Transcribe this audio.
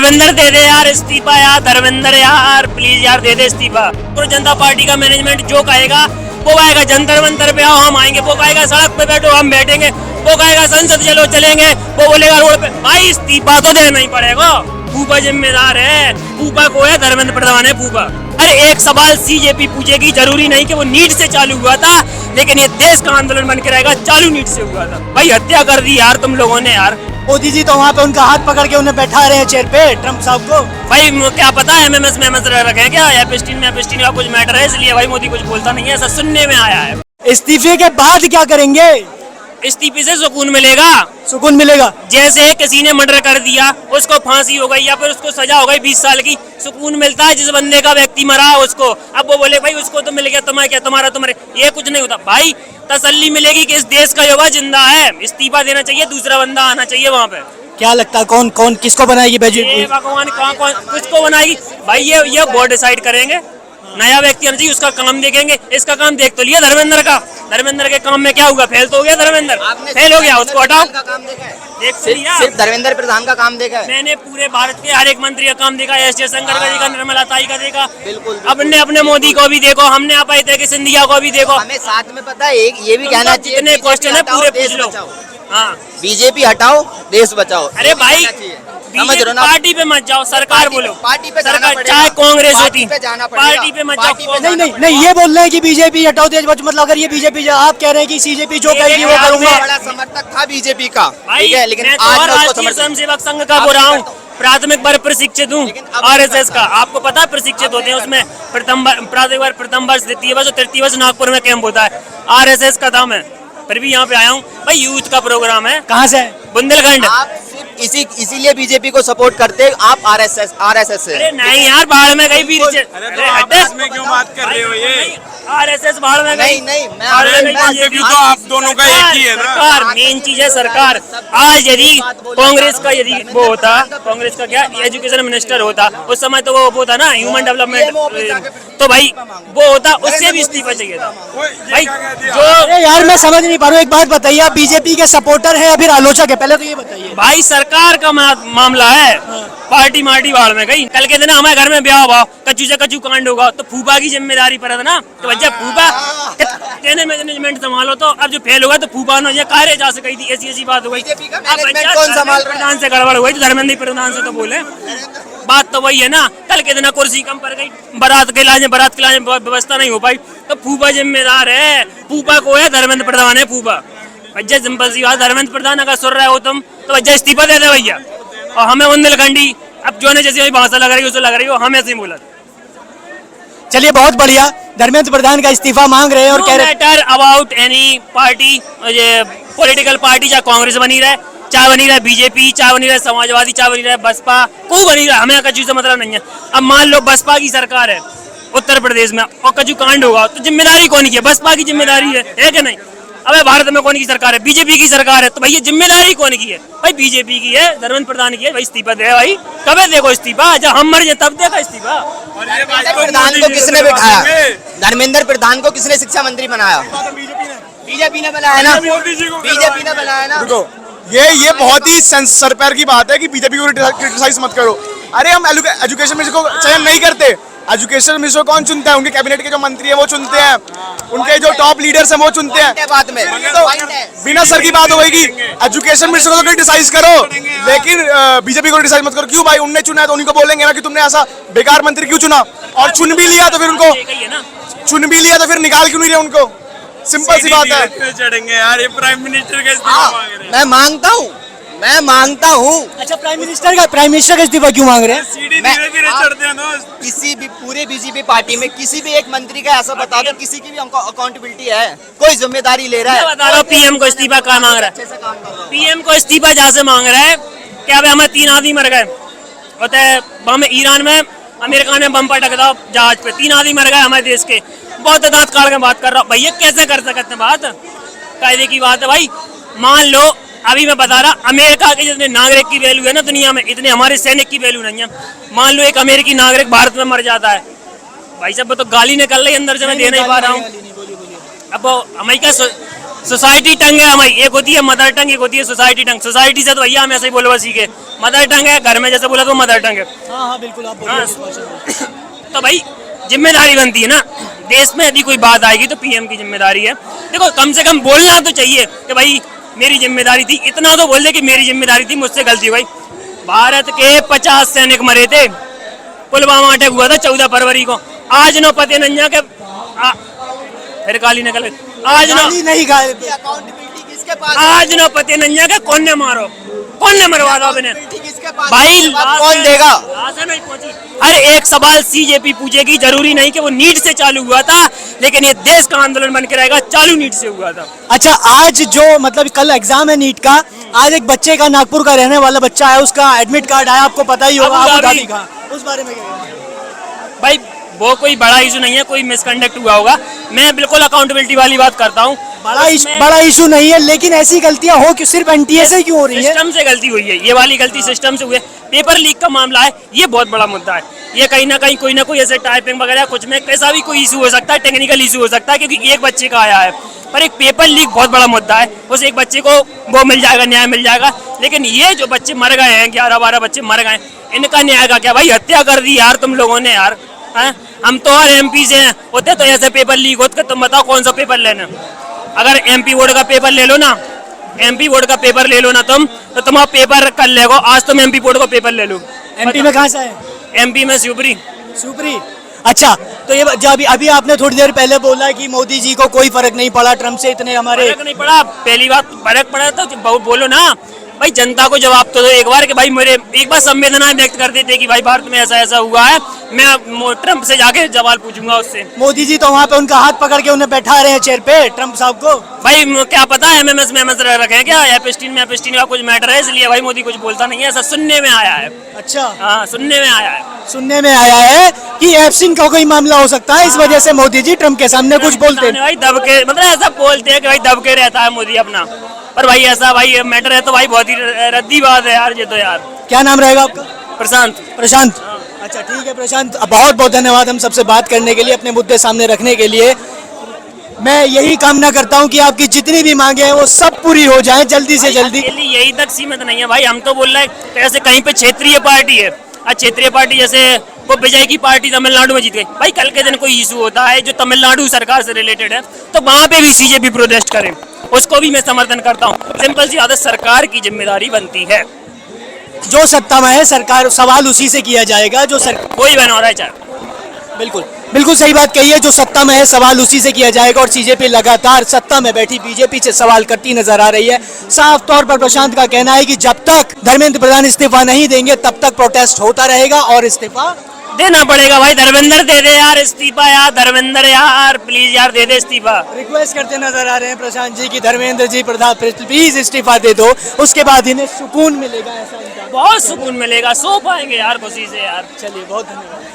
धर्मेंद्र दे दे यार इस्तीफा यार, धर्मेंद्र यार प्लीज यार दे दे इस्तीफा। और जनता पार्टी का मैनेजमेंट जो कहेगा वो आएगा, जंतर मंतर पे आओ हम आएंगे, वो कहेगा सड़क पे बैठो हम बैठेंगे, वो कहेगा संसद चलो चलेंगे, वो बोलेगा रोड पे। भाई इस्तीफा तो देना ही पड़ेगा, फूफा जिम्मेदार है, फूफा को है, धर्मेंद्र प्रधान है फूफा। अरे एक सवाल सीजेपी पूछेगी, जरूरी नहीं कि वो नीट से चालू हुआ था, लेकिन ये देश का आंदोलन बन के रहेगा चालू नीट से हुआ था। भाई हत्या कर दी यार तुम लोगों ने यार। मोदी जी तो वहाँ पे उनका हाथ पकड़ के उन्हें बैठा रहे हैं चेयर पे, ट्रम्प साहब को। भाई क्या पता एमएमएस में रखे क्या, एपिस्टीन का कुछ मैटर है, इसलिए भाई मोदी कुछ बोलता नहीं है, ऐसा सुनने में आया है। इस्तीफे के बाद क्या करेंगे? इस्तीफे से सुकून मिलेगा। सुकून मिलेगा। जैसे किसी ने मर्डर कर दिया, उसको फांसी हो गई या फिर उसको सजा हो गई 20 साल की, सुकून मिलता है जिस बंदे का व्यक्ति मरा उसको। अब वो बोले भाई उसको तो मिल गया, तुम्हारा क्या, तुम्हारा तुम्हारे, ये कुछ नहीं होता भाई। तसल्ली मिलेगी कि इस देश का युवा जिंदा है, इस्तीफा देना चाहिए, दूसरा बंदा आना चाहिए वहाँ पे। क्या लगता है कौन कौन किसको बनाएगी भगवान कौन किसको बनाएगी भाई, ये बोर्ड डिसाइड करेंगे। नया व्यक्ति आना चाहिए, उसका काम देखेंगे। इसका काम देख तो लिया धर्मेंद्र का, धर्मेंद्र के काम में क्या हुआ, फेल तो हो गया धर्मेंद्र, फेल हो गया, उसको हटाओ। देख तो लिया, सिर्फ धर्मेंद्र प्रधान का काम देखा है। मैंने पूरे भारत के हर एक मंत्री का काम देखा, एस जयशंकर का देखा, निर्मला ताई का देखा, बिल्कुल। अपने अपने मोदी को भी देखो, हमने आप आए कि सिंधिया को भी देखो। हमें साथ में पता है एक ये भी कहना चाहिए, जितने क्वेश्चन है पूरे पूछ लो। हाँ बीजेपी हटाओ देश बचाओ। अरे भाई समझ रहे हो ना, पार्टी पे मत जाओ, सरकार बोलो, पार्टी पे जाना सरकार पड़ेगा, चाहे कांग्रेस होती, पार्टी पे मत जाओ। नहीं नहीं नहीं, ये बोल रहे हैं कि बीजेपी हटाओ देश बचाओ, मतलब अगर ये बीजेपी आप कह रहे हैं कि सीजेपी जो कहेगी वो करूंगा। बड़ा समर्थक था बीजेपी का, भाई ठीक है, लेकिन मैं तो आज मैं उसको राष्ट्रीय समर्थन स्वयंसेवक संघ का बोल रहा हूँ, प्राथमिक वर्ग प्रशिक्षित हूँ आरएसएस का। आपको पता है प्रशिक्षित होते हैं उसमें प्राथमिक वर्ग, प्रथम वर्ष, द्वितीय वर्ष और तृतीय वर्ष नागपुर में कैंप होता है, आरएसएस का था। मैं फिर भी यहाँ पे आया हूँ भाई, यूथ का प्रोग्राम है। कहाँ से? बुंदेलखंड। आप सिर्फ इसीलिए बीजेपी को सपोर्ट करते, आप आरएसएस से। अरे नहीं यार, बाढ़ में गई भी, में क्यों बात कर रहे हो ये? आरएसएस बाढ़ में गई। नहीं बीजेपी तो आप दोनों का एक ही है ना। सरकार मेन चीज है, सरकार। आज यदि कांग्रेस का यदि वो होता, कांग्रेस का क्या एजुकेशन मिनिस्टर होता, उस समय तो वो होता ना ह्यूमन डेवलपमेंट, तो भाई वो होता, उससे भी इस्तीफा चाहिए था भाई। जो अरे यार मैं समझ नहीं पा रहा हूँ, एक बात बताइए, आप बीजेपी के सपोर्टर हैं या फिर आलोचक है, पहले तो ये बताइए। भाई सरकार का मामला है, पार्टी मार्टी बाढ़ में गई। कल के दिन हमारे घर में ब्याह हुआ, कच्चू से कच्चू कांड होगा, तो फूफा की जिम्मेदारी पर है ना, तो जब फूफा कहने मैनेजमेंट संभालो, तो अब जो फेल होगा तो फूफा ने कारे जा सकी थी, ऐसी बात हो गई। प्रधान से गड़बड़ हुई तो धर्मेंद्र प्रधान से तो बोले, बात तो वही है ना। कल के दिन कुर्सी कम पर गई, बारात के लाने व्यवस्था नहीं हो पाई, तो फूफा जिम्मेदार है, फूफा को है, धर्मेंद्र प्रधान है फूफा। भैया सिंपल सी बात, धर्मेंद्र प्रधान अगर सुन रहे हो तुम तो भैया इस्तीफा दे दे भैया। और हमें बुंदेलखंडी अब जो ने जैसी भाषा लग रही है उसे लग रही हो, हमें ऐसे ही बोला। चलिए बहुत बढ़िया, धर्मेंद्र प्रधान का इस्तीफा मांग रहे हैं और कह रहे हैं matter about any party, political party, चाहे कांग्रेस बनी रहे, चाहे बनी रहे बीजेपी, चाहे बनी रहे समाजवादी, चाहे बनी रहे बसपा, कोई बनी रहे, हमें कचू से मतलब नहीं है। अब मान लो बसपा की सरकार है उत्तर प्रदेश में और कचू कांड होगा, तो जिम्मेदारी कौन की है? बसपा की जिम्मेदारी है कि नहीं? अबे भारत में कौन की सरकार है? बीजेपी की सरकार है, तो भैया जिम्मेदारी कौन की है? भाई बीजेपी की है, धर्मेंद्र प्रधान की है। भाई इस्तीफा दे भाई, कभी देखो इस्तीफा, जब हम मर जाए तब देखा इस्तीफा। प्रधान को किसने बिठाया? धर्मेंद्र प्रधान को किसने शिक्षा मंत्री बनाया? बीजेपी ने बनाया ना, बीजेपी ने बनाया ना। देखो ये बहुत ही सर पैर की बात है कि बीजेपी को क्रिटिसाइज मत करो। अरे हम एजुकेशन मिनिस्टर को चयन नहीं करते, एजुकेशन मिनिस्टर कौन चुनता है? उनके कैबिनेट के जो मंत्री है वो चुनते हैं, उनके जो टॉप लीडर्स हैं वो चुनते हैं। बात में तो बिना सर की बात हो गई कि एजुकेशन मिनिस्टर को तो क्रिटिसाइज करो, लेकिन बीजेपी को क्रिटिसाइज मत करो। क्यों भाई, उनने चुना है तो उन्हीं को बोलेंगे ना कि तुमने ऐसा बेकार मंत्री क्यों चुना, और चुन भी लिया तो फिर उनको निकाल क्यों नहीं रहे उनको? सिंपल सी बात है। चढ़ेंगे यार, ये प्राइम मिनिस्टर का इस्तीफा मांग रहे हैं। मैं मांगता हूँ। अच्छा प्राइम मिनिस्टर का इस्तीफा क्यों मांग रहे हैं? सीढ़ी धीरे धीरे चढ़ते हैं दोस्त। किसी भी पूरे बीजेपी पार्टी में किसी भी एक मंत्री का ऐसा बता दो, किसी की भी अकाउंटेबिलिटी है, कोई जिम्मेदारी ले रहा है? बता रहा हूँ पीएम को इस्तीफा कहाँ मांग रहा है? पीएम को इस्तीफा जहाँ से मांग रहा है, क्या भाई हमें 3 आदमी मर गए होते हैं ईरान में, अमेरिका ने बम पटक दिया जहाज पे, 3 आदमी मर गए हमारे देश के। बहुत दांत काट के बात कर रहा हूँ भैया, कैसे कर सकते हैं बात? कायदे की बात है भाई। मान लो अभी मैं बता रहा, अमेरिका के जितने नागरिक की वैल्यू है ना दुनिया में, इतने हमारे सैनिक की वैल्यू नहीं है। मान लो एक अमेरिकी नागरिक भारत में मर जाता है, भाई साहब तो गाली निकल रही अंदर से, मैं दे नहीं पा रहा हूँ। अब हमें क्या सोसाइटी टंग है हमारी, एक होती है मदर टंग, एक होती है सोसाइटी टंग। सोसाइटी से तो भैया हम ऐसे ही बोलवा सीखे, मदर टंग है घर में जैसे बोला तो मदर टंग है। हाँ हाँ बिल्कुल, आप हाँ। बोलिए। तो भाई जिम्मेदारी बनती है ना, देश में यदि कोई बात आएगी तो पीएम की जिम्मेदारी है। देखो कम से कम बोलना तो चाहिए कि भाई मेरी जिम्मेदारी थी, इतना तो बोल दे कि मेरी जिम्मेदारी थी, मुझसे गलती हुई। भारत के 50 सैनिक मरे थे, पुलवामा अटैक हुआ था 14 फरवरी को। आज नो पते नंजा के फिर काली निकल गई। आज नो गाली नहीं गा अकाउंटेबिलिटी किसके पास आज नो पते नंजा के कौन ने मारो, कौन ने मरवा दो अपने किसके पास भाई। जवाब कौन देगा? लाश नहीं पहुंची। हर एक सवाल सीजेपी पूछेगी, जरूरी नहीं कि वो नीट से चालू हुआ था, लेकिन ये देश का आंदोलन बन के रहेगा, चालू नीट से हुआ था। अच्छा, आज जो मतलब कल एग्जाम है नीट का, आज एक बच्चे का, नागपुर का रहने वाला बच्चा है, उसका एडमिट कार्ड आया, आपको पता ही होगा, अबू अबू धाबी धाबी का, उस बारे में क्या कहेंगे? भाई वो कोई बड़ा इशू नहीं है, कोई मिसकंडक्ट हुआ होगा। मैं बिल्कुल अकाउंटेबिलिटी वाली बात करता हूँ। बड़ा इशू नहीं है, लेकिन ऐसी गलतियां हो क्यों, सिर्फ एनटीए से क्यों हो रही है? सिस्टम से गलती हुई है, ये वाली गलती सिस्टम से हुई है। पेपर लीक का मामला है, ये बहुत बड़ा मुद्दा है। ये कहीं ना कहीं कोई ना कोई ऐसे टाइपिंग वगैरह कुछ में कैसा भी कोई इशू हो सकता है, टेक्निकल इशू हो सकता है, क्योंकि एक बच्चे का आया है। पर एक पेपर लीक बहुत बड़ा मुद्दा है, उस एक बच्चे को वो मिल जाएगा, न्याय मिल जाएगा। लेकिन ये जो बच्चे मर गए हैं, 11-12 बच्चे मर गए, इनका न्याय का क्या? भाई हत्या कर दी यार तुम लोगों ने यार, हैं? हम तो हर एमपी से हैं, होते तो ऐसे पेपर लीक होते, तुम बताओ कौन सा पेपर लेना। अगर एमपी बोर्ड का पेपर ले लो ना, एमपी बोर्ड का पेपर ले लो ना तुम, तो तुम पेपर कर लेगो। आज तुम एमपी बोर्ड का पेपर ले लो। एमपी में कहाँ से है? एमपी में शिवपुरी। सुप्री। अच्छा, तो ये जो अभी आपने थोड़ी देर पहले बोला कि मोदी जी को कोई फर्क नहीं पड़ा, ट्रम्प से इतने हमारे फर्क नहीं पड़ा, पहली बात फर्क पड़ा तो बोलो ना भाई, जनता को जवाब तो दो एक बार कि भाई मेरे एक बार संवेदनाएं व्यक्त कर देते कि भाई भारत में ऐसा ऐसा हुआ है, मैं ट्रम्प से जाके सवाल पूछूंगा उससे। मोदी जी तो वहाँ पे उनका हाथ पकड़ के उन्हें बैठा रहे हैं चेयर पे, ट्रम्प साहब को। भाई क्या पता है एमएमएस में एमएस रखे हैं क्या, एपिस्टीन का कुछ मैटर है, इसलिए भाई मोदी कुछ बोलता नहीं है, ऐसा सुनने में आया है। अच्छा, हाँ सुनने में आया है। सुनने में आया है कि एप्सिन का कोई मामला हो सकता है, इस वजह से मोदी जी ट्रम्प के सामने कुछ बोलते हैं। भाई दब के, मतलब ऐसा बोलते हैं कि भाई दब के रहता है मोदी अपना, पर भाई ऐसा भाई मैटर है तो भाई बहुत ही रद्दी बात है यार ये तो यार। क्या नाम रहेगा आपका? प्रशांत। प्रशांत। अच्छा ठीक है प्रशांत, बहुत बहुत धन्यवाद हम सबसे बात करने के लिए, अपने मुद्दे सामने रखने के लिए। मैं यही कामना करता हूं कि आपकी जितनी भी मांगे हैं वो सब पूरी हो जाए जल्दी से जल्दी। यही तक सीमित नहीं है भाई, हम तो बोल रहे हैं कैसे कहीं पे क्षेत्रीय पार्टी है, आज क्षेत्रीय पार्टी जैसे वो विजय की पार्टी तमिलनाडु में जीत गई, भाई कल के दिन कोई इशू होता है जो तमिलनाडु सरकार से रिलेटेड है तो वहां पे भी सीजेपी प्रोटेस्ट करे, उसको भी मैं समर्थन करता हूँ। सिंपल सी बात है, सरकार की जिम्मेदारी बनती है। जो सत्ता में है सरकार, सवाल उसी से किया जाएगा जो सरकार, कोई बना रहा है चाहे। बिल्कुल बिल्कुल सही बात कही है, जो सत्ता में है सवाल उसी से किया जाएगा। और सीजेपी लगातार सत्ता में बैठी बीजेपी से सवाल करती नजर आ रही है। साफ तौर पर प्रशांत का कहना है कि जब तक धर्मेंद्र प्रधान इस्तीफा नहीं देंगे तब तक प्रोटेस्ट होता रहेगा और इस्तीफा देना पड़ेगा। भाई धर्मेंद्र दे दे यार इस्तीफा, यार धर्मेंद्र यार प्लीज यार दे दे इस्तीफा। रिक्वेस्ट करते नजर आ रहे हैं प्रशांत जी की धर्मेंद्र जी प्रधान प्लीज इस्तीफा दे दो, उसके बाद इन्हें सुकून मिलेगा, ऐसा इनका बहुत सुकून मिलेगा, सो पाएंगे यार खुशी से यार। चलिए बहुत धन्यवाद।